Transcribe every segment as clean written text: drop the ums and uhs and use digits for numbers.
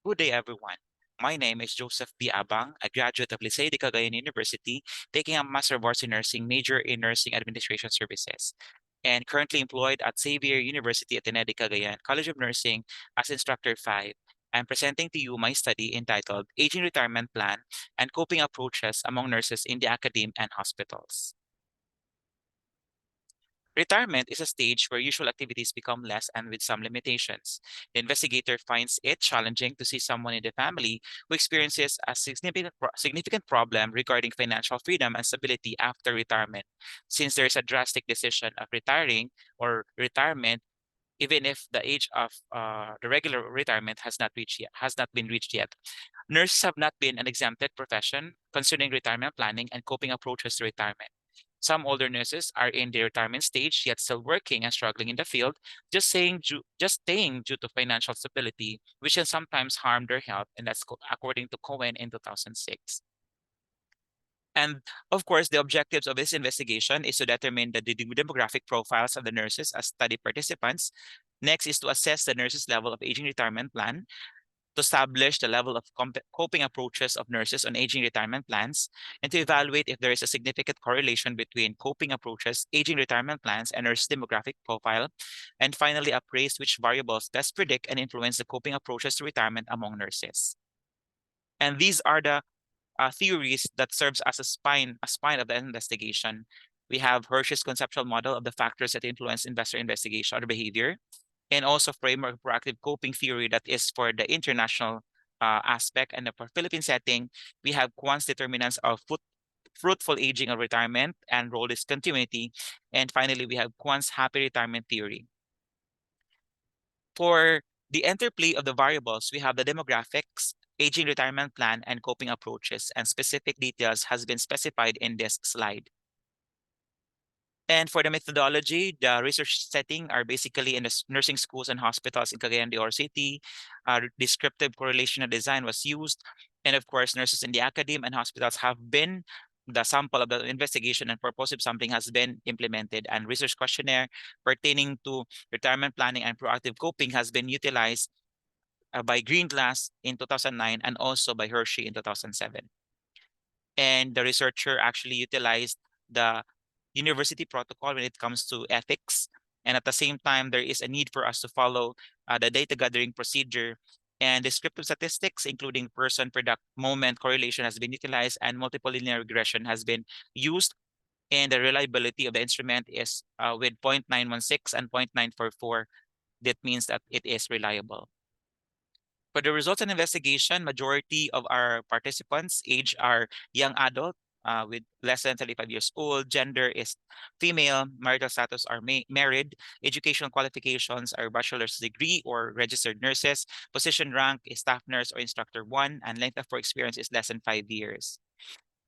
Good day, everyone. My name is Joseph B. Abang, a graduate of Liceo de Cagayan University, taking a Master of Arts in Nursing major in Nursing Administration Services, and currently employed at Xavier University at de Cagayan College of Nursing as Instructor 5. I'm presenting to you my study entitled Aging Retirement Plan and Coping Approaches Among Nurses in the Academe and Hospitals. Retirement is a stage where usual activities become less and with some limitations. The investigator finds it challenging to see someone in the family who experiences a significant problem regarding financial freedom and stability after retirement, since there is a drastic decision of retiring or retirement, even if the age of the regular retirement has not been reached yet. Nurses have not been an exempted profession concerning retirement planning and coping approaches to retirement. Some older nurses are in the retirement stage yet still working and struggling in the field, just staying due to financial stability, which can sometimes harm their health, and that's according to Cohen in 2006. And of course, the objectives of this investigation is to determine the demographic profiles of the nurses as study participants. Next is to assess the nurses' level of aging retirement plan, to establish the level of coping approaches of nurses on aging retirement plans, and to evaluate if there is a significant correlation between coping approaches, aging retirement plans, and nurse demographic profile, and finally appraise which variables best predict and influence the coping approaches to retirement among nurses. And these are the theories that serves as a spine of the investigation. We have Hirsch's conceptual model of the factors that influence investor investigation or behavior, and also framework of proactive coping theory that is for the international aspect. And for Philippine setting, we have Kwan's determinants of fruitful aging or retirement and role discontinuity. And finally, we have Kwan's happy retirement theory. For the interplay of the variables, we have the demographics, aging retirement plan, and coping approaches, and specific details has been specified in this slide. And for the methodology, the research setting are basically in the nursing schools and hospitals in Cagayan de Oro City. Descriptive correlational design was used. And of course, nurses in the academe and hospitals have been the sample of the investigation, and purposive sampling has been implemented, and research questionnaire pertaining to retirement planning and proactive coping has been utilized by Greenglass in 2009 and also by Hershey in 2007. And the researcher actually utilized the university protocol when it comes to ethics. And at the same time, there is a need for us to follow the data gathering procedure, and descriptive statistics, including person, product, moment correlation has been utilized, and multiple linear regression has been used. And the reliability of the instrument is with 0.916 and 0.944. That means that it is reliable. For the results and investigation, majority of our participants age are young adult with less than 35 years old. Gender is female. Marital status are married. Educational qualifications are bachelor's degree or registered nurses. Position rank is staff nurse or instructor 1, and length of work experience is less than 5 years.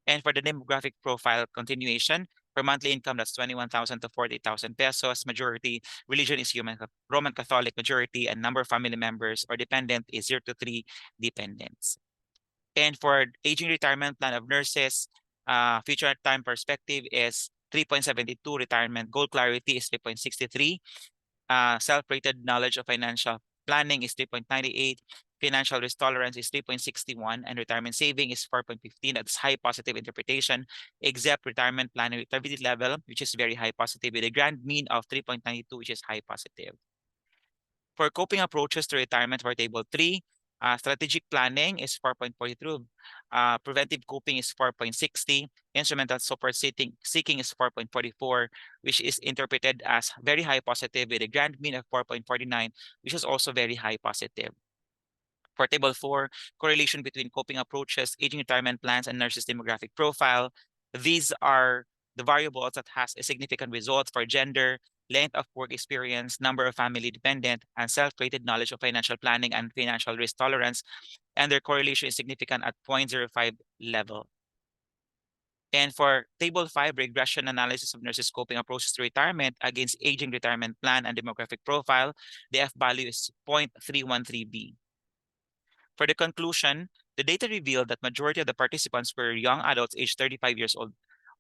And for the demographic profile continuation, per monthly income, that's 21,000 to 40,000 pesos. Majority religion is Roman Catholic majority, and number of family members or dependent is 0 to 3 dependents. And for aging retirement plan of nurses, future time perspective is 3.72. Retirement goal clarity is 3.63. Self-rated knowledge of financial planning is 3.98. Financial risk tolerance is 3.61, and retirement saving is 4.15. That's high positive interpretation, except retirement planning activity level, which is very high positive, with a grand mean of 3.92, which is high positive. For coping approaches to retirement for table 3, strategic planning is 4.42. Preventive coping is 4.60. Instrumental support seeking is 4.44, which is interpreted as very high positive with a grand mean of 4.49, which is also very high positive. For table 4, correlation between coping approaches, aging retirement plans, and nurses' demographic profile. These are the variables that has a significant result for gender, length of work experience, number of family dependent, and self-rated knowledge of financial planning and financial risk tolerance, and their correlation is significant at 0.05 level. And for table 5, regression analysis of nurses' coping approaches to retirement against aging retirement plan and demographic profile, the F value is 0.313B. For the conclusion, the data revealed that majority of the participants were young adults aged 35 years old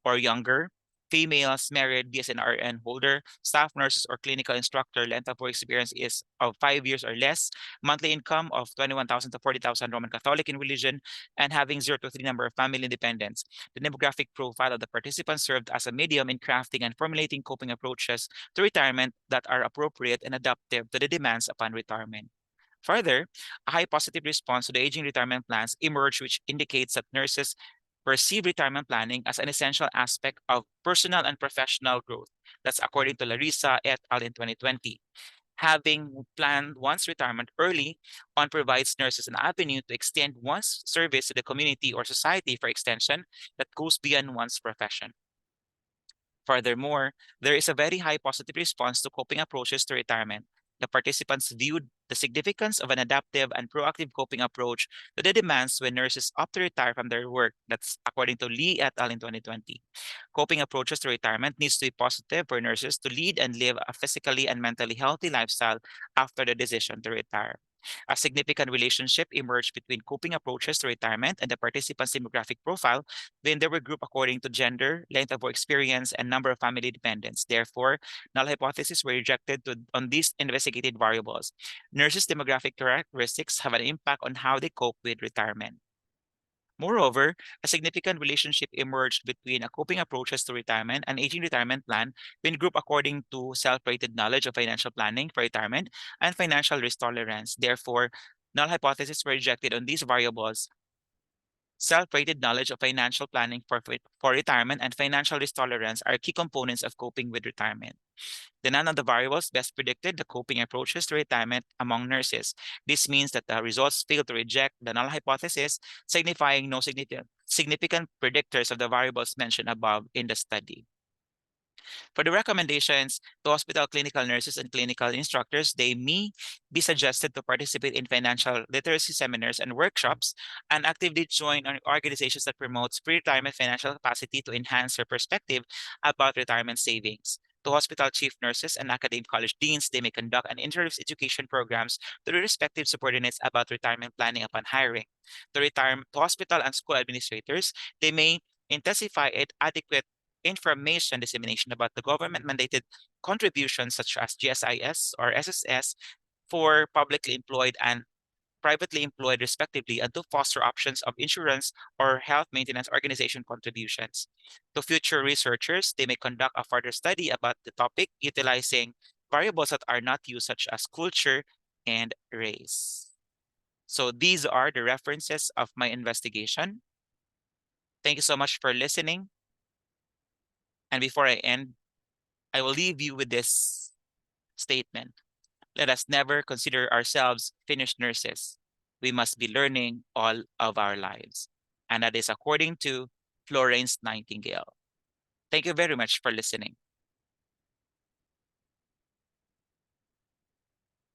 or younger. females, married, BSNRN holder, staff nurses, or clinical instructor, length of work experience is of 5 years or less, monthly income of 21,000 to 40,000 Roman Catholic in religion, and having 0 to 3 number of family independents. The demographic profile of the participants served as a medium in crafting and formulating coping approaches to retirement that are appropriate and adaptive to the demands upon retirement. Further, a high positive response to the aging retirement plans emerged, which indicates that nurses perceive retirement planning as an essential aspect of personal and professional growth. That's according to Larissa et al. In 2020. Having planned one's retirement early on provides nurses an avenue to extend one's service to the community or society for extension that goes beyond one's profession. Furthermore, there is a very high positive response to coping approaches to retirement. The participants viewed the significance of an adaptive and proactive coping approach to the demands when nurses opt to retire from their work. That's according to Lee et al. In 2020. Coping approaches to retirement needs to be positive for nurses to lead and live a physically and mentally healthy lifestyle after the decision to retire. A significant relationship emerged between coping approaches to retirement and the participants' demographic profile when they were grouped according to gender, length of work experience, and number of family dependents. Therefore, null hypotheses were rejected on these investigated variables. Nurses' demographic characteristics have an impact on how they cope with retirement. Moreover, a significant relationship emerged between coping approaches to retirement and aging retirement plan when grouped according to self-rated knowledge of financial planning for retirement and financial risk tolerance. Therefore, null hypotheses were rejected on these variables. Self-rated knowledge of financial planning for retirement and financial risk tolerance are key components of coping with retirement. None of the variables best predicted the coping approaches to retirement among nurses. This means that the results fail to reject the null hypothesis, signifying no significant predictors of the variables mentioned above in the study. For the recommendations to hospital clinical nurses and clinical instructors, they may be suggested to participate in financial literacy seminars and workshops and actively join organizations that promote pre-retirement financial capacity to enhance their perspective about retirement savings. To hospital chief nurses and academic college deans, they may conduct an interest education programs to their respective subordinates about retirement planning upon hiring. To hospital and school administrators, they may intensify adequate information dissemination about the government-mandated contributions such as GSIS or SSS for publicly employed and privately employed respectively, and to foster options of insurance or health maintenance organization contributions. To future researchers, they may conduct a further study about the topic utilizing variables that are not used such as culture and race. So these are the references of my investigation. Thank you so much for listening. And before I end, I will leave you with this statement. Let us never consider ourselves finished nurses. We must be learning all of our lives. And that is according to Florence Nightingale. Thank you very much for listening.